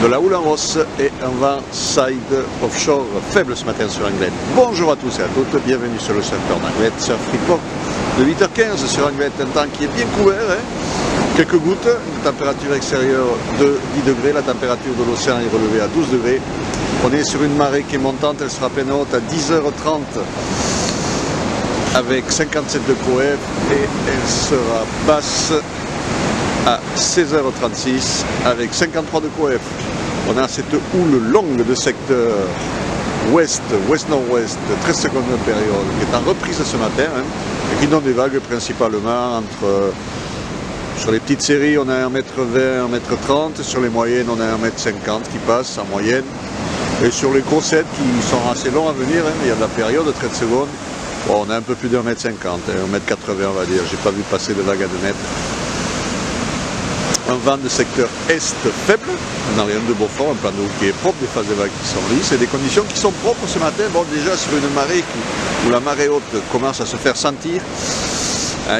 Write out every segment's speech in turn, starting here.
de la houle en hausse et un vent side offshore faible ce matin sur Anglette. Bonjour à tous et à toutes, bienvenue sur le surfeur d'Anglette, Surf Report de 8h15 sur Anglette, un temps qui est bien couvert, quelques gouttes, une température extérieure de 10 degrés, la température de l'océan est relevée à 12 degrés. On est sur une marée qui est montante, elle sera pleine haute à 10h30 avec 57 de coef et elle sera basse à 16h36 avec 53 de coef. On a cette houle longue de secteur ouest, ouest-nord-ouest, 13 secondes de période, qui est en reprise ce matin, et qui donne des vagues principalement entre, sur les petites séries on a 1m20, 1m30, sur les moyennes on a 1m50 qui passe en moyenne, et sur les gros sets qui sont assez longs à venir, il y a de la période de 30 secondes, bon, on a un peu plus de 1m50, 1m80 on va dire, j'ai pas vu passer de vagues à 2 mètres. Un vent de secteur est faible, on n'a rien de Beaufort, un plan d'eau qui est propre, des phases de vagues qui sont lisses et des conditions qui sont propres ce matin. Bon, déjà sur une marée où la marée haute commence à se faire sentir,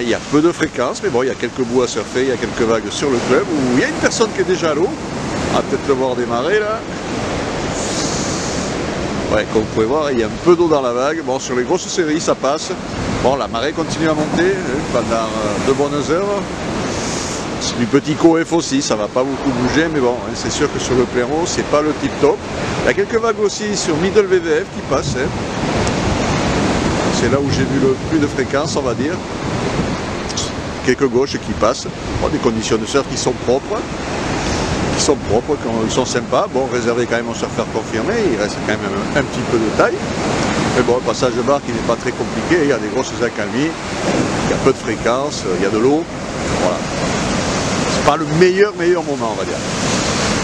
il y a peu de fréquences, mais bon, il y a quelques bouts à surfer, il y a quelques vagues sur le club, où il y a une personne qui est déjà à l'eau, on va peut-être le voir démarrer là. Ouais, comme vous pouvez voir, il y a un peu d'eau dans la vague. Bon, sur les grosses séries, ça passe. Bon, la marée continue à monter pendant de bonnes heures. C'est du petit coef aussi, ça va pas beaucoup bouger, mais bon, c'est sûr que sur le plein haut, c'est pas le tip top. Il y a quelques vagues aussi sur middle VVF qui passent. C'est là où j'ai vu le plus de fréquence, on va dire. Quelques gauches qui passent. Bon, des conditions de surf qui sont propres. Qui sont sympas. Bon, réservé quand même aux surfeurs confirmés, il reste quand même un petit peu de taille. Mais bon, le passage de barre qui n'est pas très compliqué, il y a des grosses accalmies, il y a peu de fréquences, il y a de l'eau. Voilà. Pas le meilleur moment, on va dire.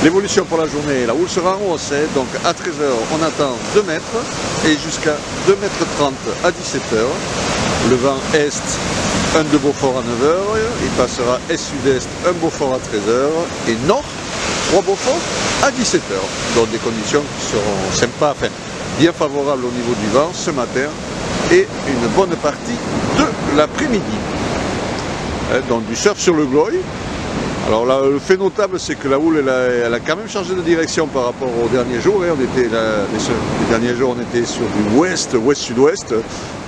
L'évolution pour la journée, la houle sera en hausse, donc à 13h on attend 2 mètres et jusqu'à 2,30 m à 17h. Le vent est, un de Beaufort à 9h, il passera est-sud-est, un Beaufort à 13h et nord, 3 Beaufort à 17h. Donc des conditions qui seront sympas, enfin bien favorables au niveau du vent ce matin et une bonne partie de l'après-midi. Donc du surf sur le Gloy. Alors là, le fait notable, c'est que la houle, elle a quand même changé de direction par rapport aux derniers jours. Les derniers jours, on était sur du ouest-sud-ouest.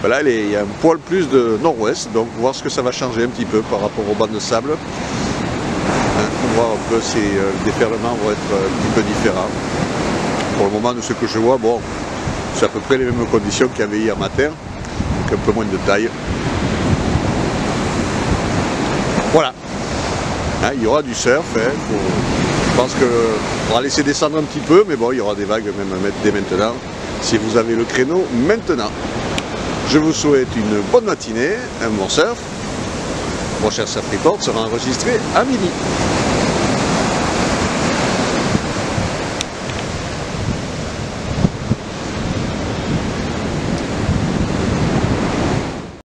Là, il y a un poil plus de nord-ouest, donc voir ce que ça va changer un petit peu par rapport aux bancs de sable. Pour voir un peu si les déferlements vont être un petit peu différents. Pour le moment, de ce que je vois, bon, c'est à peu près les mêmes conditions qu'il y avait hier matin, avec un peu moins de taille. Voilà. Il y aura du surf, je pense qu'on va laisser descendre un petit peu, mais bon, il y aura des vagues même dès maintenant, si vous avez le créneau maintenant. Je vous souhaite une bonne matinée, un bon surf. Le prochain Surf Report sera enregistré à midi.